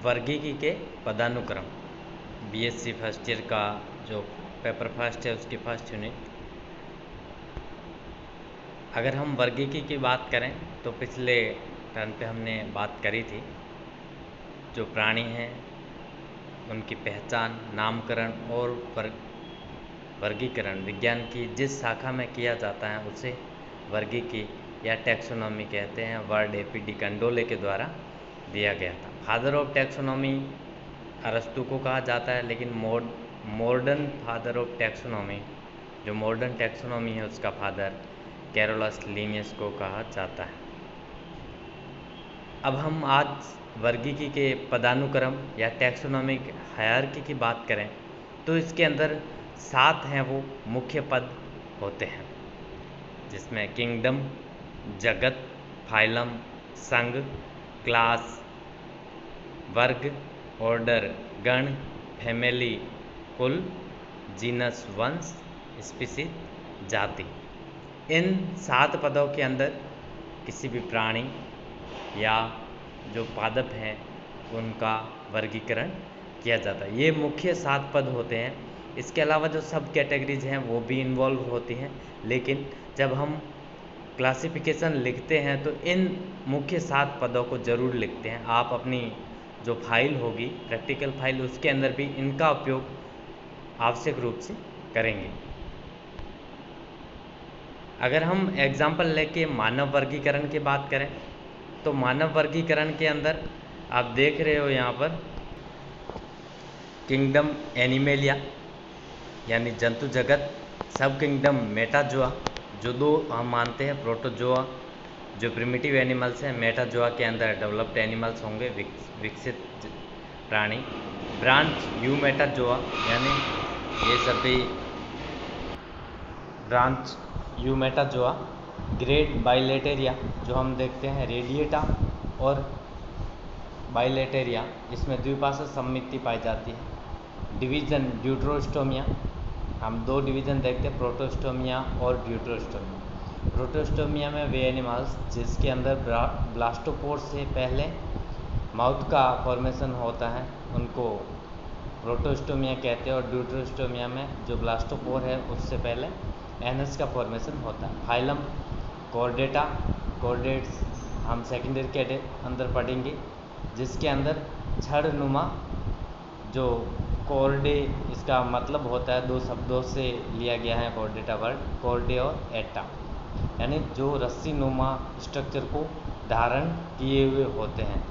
वर्गीकी के पदानुक्रम BSc first year का जो पेपर फर्स्ट है उसकी फर्स्ट यूनिट। अगर हम वर्गीकी की बात करें तो पिछले टर्न पे हमने बात करी थी, जो प्राणी हैं उनकी पहचान, नामकरण और वर्गीकरण विज्ञान की जिस शाखा में किया जाता है उसे वर्गीकी या टैक्सोनॉमी कहते हैं। Word AP. डी कंडोले के द्वारा दिया गया था। फादर ऑफ टैक्सोनॉमी अरस्तु को कहा जाता है, लेकिन मॉडर्न फादर ऑफ टैक्सोनॉमी, जो मॉडर्न टैक्सोनॉमी है उसका फादर कैरोलस लिनियस को कहा जाता है। अब हम आज वर्गीकी के पदानुक्रम या टैक्सोनॉमिक हायरार्की की बात करें तो इसके अंदर 7 हैं वो मुख्य पद होते हैं, जिसमें किंगडम, जगत, फाइलम, संघ, क्लास, वर्ग, ऑर्डर, गण, फैमिली, कुल, जीनस, वंश, स्पीसीज, जाति। इन 7 पदों के अंदर किसी भी प्राणी या जो पादप हैं उनका वर्गीकरण किया जाता है। ये मुख्य 7 पद होते हैं। इसके अलावा जो सब कैटेगरीज हैं वो भी इन्वॉल्व होती हैं, लेकिन जब हम क्लासिफिकेशन लिखते हैं तो इन मुख्य 7 पदों को ज़रूर लिखते हैं। आप अपनी जो फाइल होगी प्रैक्टिकल फाइल, उसके अंदर भी इनका उपयोग आवश्यक रूप से करेंगे। अगर हम एग्जाम्पल लेके मानव वर्गीकरण की बात करें तो मानव वर्गीकरण के अंदर आप देख रहे हो यहाँ पर किंगडम एनिमेलिया यानी जंतु जगत, सब किंगडम मेटाजोआ, जो 2 हम मानते हैं प्रोटोजोआ जो प्रिमिटिव एनिमल्स हैं, मेटाजोआ के अंदर डेवलप्ड एनिमल्स होंगे, विकसित प्राणी, ब्रांच यूमेटाजोआ यानी ये सभी ब्रांच यूमेटाजोआ, ग्रेड बाइलेटेरिया जो हम देखते हैं रेडिएटा और बाइलेटेरिया, इसमें द्विपार्श्व सममिति पाई जाती है। डिवीजन ड्यूटरोस्टोमिया, हम 2 डिवीजन देखते हैं, प्रोटोस्टोमिया और ड्यूटरोस्टोमिया। प्रोटोस्टोमिया में वे एनिमल्स जिसके अंदर ब्लास्टोपोर से पहले माउथ का फॉर्मेशन होता है उनको प्रोटोस्टोमिया कहते हैं, और ड्यूटरोस्टोमिया में जो ब्लास्टोपोर है उससे पहले एनस का फॉर्मेशन होता है। फाइलम कॉर्डेटा, कॉर्डेट्स हम सेकेंडरी के अंदर पढ़ेंगे, जिसके अंदर छड़नुमा, जो कॉर्डे इसका मतलब होता है 2 शब्दों से लिया गया है कॉर्डेटा वर्ड, कॉर्डे और एटा, यानी जो रस्सी नुमा स्ट्रक्चर को धारण किए हुए होते हैं।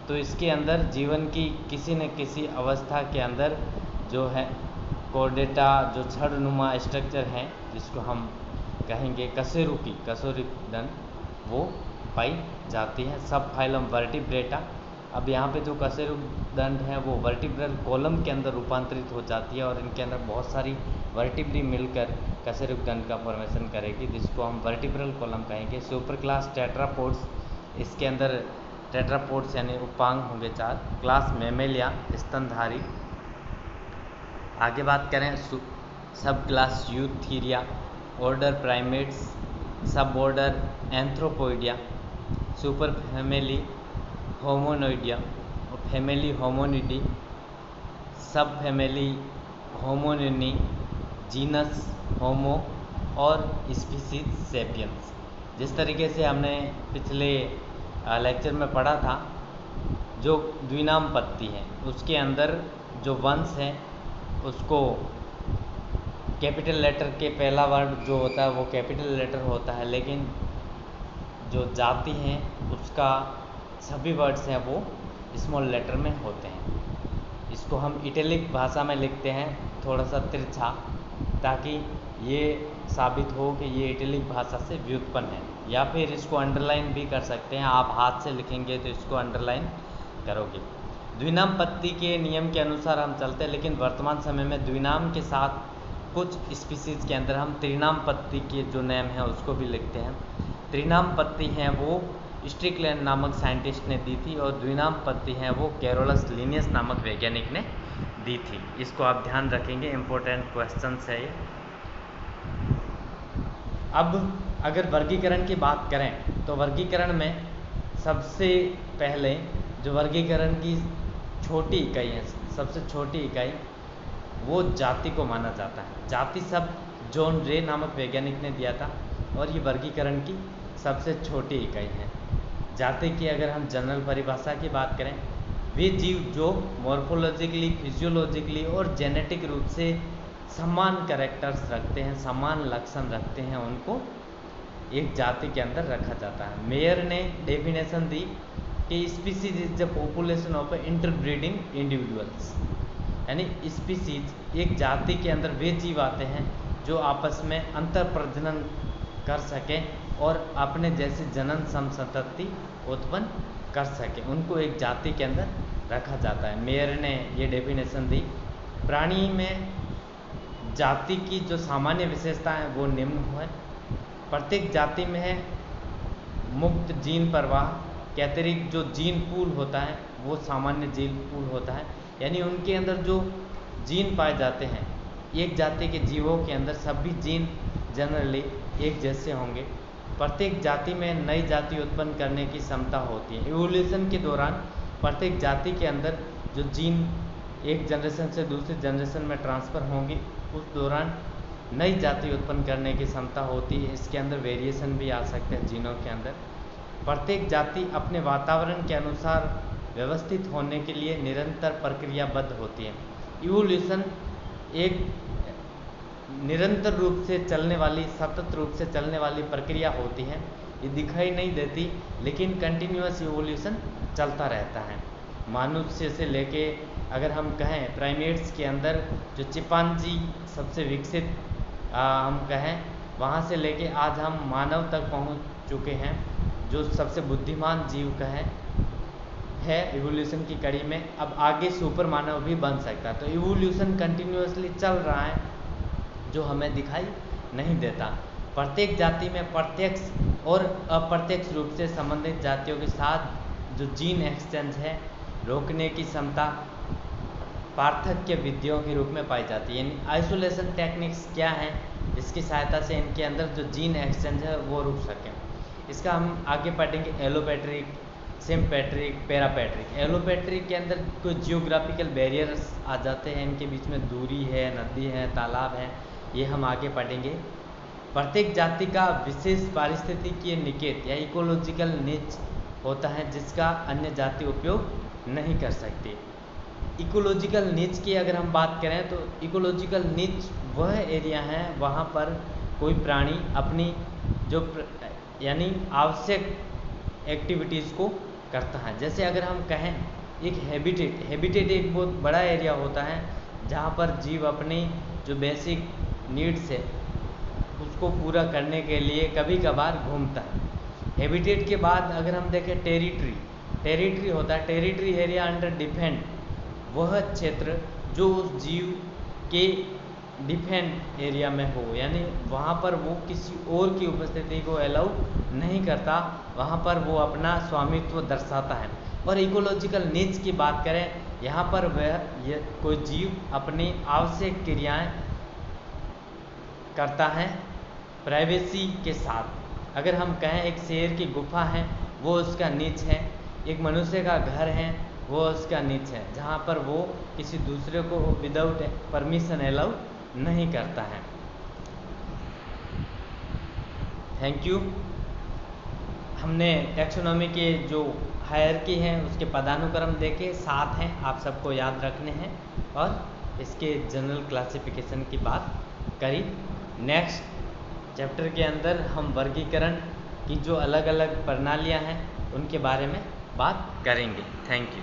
तो इसके अंदर जीवन की किसी न किसी अवस्था के अंदर जो है कॉर्डेटा जो छड़नुमा स्ट्रक्चर हैं जिसको हम कहेंगे कशेरुकी वो पाई जाती है। सब फाइलम वर्टिब्रेटा, अब यहाँ पे जो कशेरुकदंड है वो वर्टिब्रल कॉलम के अंदर रूपांतरित हो जाती है और इनके अंदर बहुत सारी वर्टिब्री मिलकर कशेरुकदंड का फॉर्मेशन करेगी, जिसको हम वर्टिब्रल कॉलम कहेंगे। सुपर क्लास टेट्रापोड्स, इसके अंदर टेट्रापोड्स यानी उपांग होंगे 4। क्लास मेमेलिया स्तनधारी। आगे बात करें सब क्लास यूथीरिया, ऑर्डर प्राइमेट्स, सब ऑर्डर एंथ्रोपोइडिया, सुपर फैमिली होमोनोइडिया और फैमिली होमोनिडी, सब फैमिली होमोनिनी, जीनस होमो और स्पीसीज सेपियंस। जिस तरीके से हमने पिछले लेक्चर में पढ़ा था, जो द्विनाम पत्ती है उसके अंदर जो वंश है उसको कैपिटल लेटर के पहला वर्ड जो होता है वो कैपिटल लेटर होता है, लेकिन जो जाति हैं उसका सभी वर्ड्स हैं वो स्मॉल लेटर में होते हैं। इसको हम इटैलिक भाषा में लिखते हैं थोड़ा सा तिरछा, ताकि ये साबित हो कि ये इटैलिक भाषा से व्युत्पन्न है, या फिर इसको अंडरलाइन भी कर सकते हैं। आप हाथ से लिखेंगे तो इसको अंडरलाइन करोगे। द्विनाम पत्ती के नियम के अनुसार हम चलते हैं, लेकिन वर्तमान समय में द्विनाम के साथ कुछ स्पीसीज के अंदर हम त्रिनाम पत्ती के जो नेम है उसको भी लिखते हैं। त्रिनाम पत्ती हैं वो स्ट्रिकलैंड नामक साइंटिस्ट ने दी थी, और द्विनाम पत्ती हैं वो कैरोलस लिनियस नामक वैज्ञानिक ने दी थी। इसको आप ध्यान रखेंगे, इम्पोर्टेंट क्वेश्चन है ये। अब अगर वर्गीकरण की बात करें तो वर्गीकरण में सबसे पहले जो वर्गीकरण की छोटी इकाई है, सबसे छोटी इकाई वो जाति को माना जाता है। जाति शब्द जॉन रे नामक वैज्ञानिक ने दिया था और ये वर्गीकरण की सबसे छोटी इकाई है। जाति की अगर हम जनरल परिभाषा की बात करें, वे जीव जो मॉर्फोलॉजिकली, फिजियोलॉजिकली और जेनेटिक रूप से समान कैरेक्टर्स रखते हैं, समान लक्षण रखते हैं, उनको एक जाति के अंदर रखा जाता है। मेयर ने डेफिनेशन दी कि species is the population of interbreeding individuals, यानी स्पीसीज एक जाति के अंदर वे जीव आते हैं जो आपस में अंतर प्रजनन कर सकें और अपने जैसे जनन संतति उत्पन्न कर सकें, उनको एक जाति के अंदर रखा जाता है। मेयर ने ये डेफिनेशन दी। प्राणी में जाति की जो सामान्य विशेषता है वो निम्न है। प्रत्येक जाति में है मुक्त जीन प्रवाह के अतिरिक्त जो जीन पूल होता है वो सामान्य जीन पूल होता है, यानी उनके अंदर जो जीन पाए जाते हैं, एक जाति के जीवों के अंदर सभी जीन जनरली एक जैसे होंगे। प्रत्येक जाति में नई जाति उत्पन्न करने की क्षमता होती है। इवोल्यूशन के दौरान प्रत्येक जाति के अंदर जो जीन एक जनरेशन से दूसरी जनरेशन में ट्रांसफ़र होंगी, उस दौरान नई जाति उत्पन्न करने की क्षमता होती है। इसके अंदर वेरिएशन भी आ सकते हैं जीनों के अंदर। प्रत्येक जाति अपने वातावरण के अनुसार व्यवस्थित होने के लिए निरंतर प्रक्रियाबद्ध होती है। इवोल्यूशन एक निरंतर रूप से चलने वाली, सतत रूप से चलने वाली प्रक्रिया होती है। ये दिखाई नहीं देती, लेकिन कंटिन्यूअस इवोल्यूशन चलता रहता है। मनुष्य से लेके अगर हम कहें प्राइमेट्स के अंदर जो चिंपांजी सबसे विकसित हम कहें, वहाँ से लेके आज हम मानव तक पहुँच चुके हैं, जो सबसे बुद्धिमान जीव कहें है इवोल्यूशन की कड़ी में। अब आगे सुपर मानव भी बन सकता है। तो इवोल्यूशन कंटिन्यूअसली चल रहा है, जो हमें दिखाई नहीं देता। प्रत्येक जाति में प्रत्यक्ष और अप्रत्यक्ष रूप से संबंधित जातियों के साथ जो जीन एक्सचेंज है, रोकने की क्षमता पार्थक्य विधियों के रूप में पाई जाती है। यानी आइसोलेशन टेक्निक्स क्या हैं, इसकी सहायता से इनके अंदर जो जीन एक्सचेंज है वो रुक सकें। इसका हम आगे पढ़ेंगे एलोपैट्रिक, सिम्पैट्रिक, पैरापैट्रिक। एलोपैट्रिक के अंदर कुछ जियोग्राफिकल बैरियर्स आ जाते हैं, इनके बीच में दूरी है, नदी है, तालाब है, ये हम आगे पढ़ेंगे। प्रत्येक जाति का विशेष पारिस्थितिकीय निकेत या इकोलॉजिकल नीच होता है, जिसका अन्य जाति उपयोग नहीं कर सकती। इकोलॉजिकल नीच की अगर हम बात करें तो इकोलॉजिकल नीच वह एरिया है वहाँ पर कोई प्राणी अपनी जो यानी आवश्यक एक्टिविटीज़ को करता है। जैसे अगर हम कहें एक हैबिटेट एक बहुत बड़ा एरिया होता है जहाँ पर जीव अपनी जो बेसिक नीड्स है उसको पूरा करने के लिए कभी कभार घूमता है। हैबिटेट के बाद अगर हम देखें टेरिटरी होता है। टेरिटरी एरिया अंडर डिफेंड वह क्षेत्र जो उस जीव के डिफेंड एरिया में हो, यानी वहाँ पर वो किसी और की उपस्थिति को अलाउ नहीं करता, वहाँ पर वो अपना स्वामित्व दर्शाता है। और इकोलॉजिकल नीच की बात करें, यहाँ पर वह कोई जीव अपनी आवश्यक क्रियाएं करता है प्राइवेसी के साथ। अगर हम कहें एक शेर की गुफा है वो उसका नीच है, एक मनुष्य का घर है वो उसका नीच है, जहाँ पर वो किसी दूसरे को विदाउट परमिशन अलाउ नहीं करता है। Thank you. हमने टैक्सोनॉमी के जो हायरार्की है उसके पदानुक्रम देखे, 7 हैं, आप सबको याद रखने हैं, और इसके जनरल क्लासिफिकेशन की बात करी। नेक्स्ट चैप्टर के अंदर हम वर्गीकरण की जो अलग अलग प्रणालियां हैं उनके बारे में बात करेंगे। Thank you.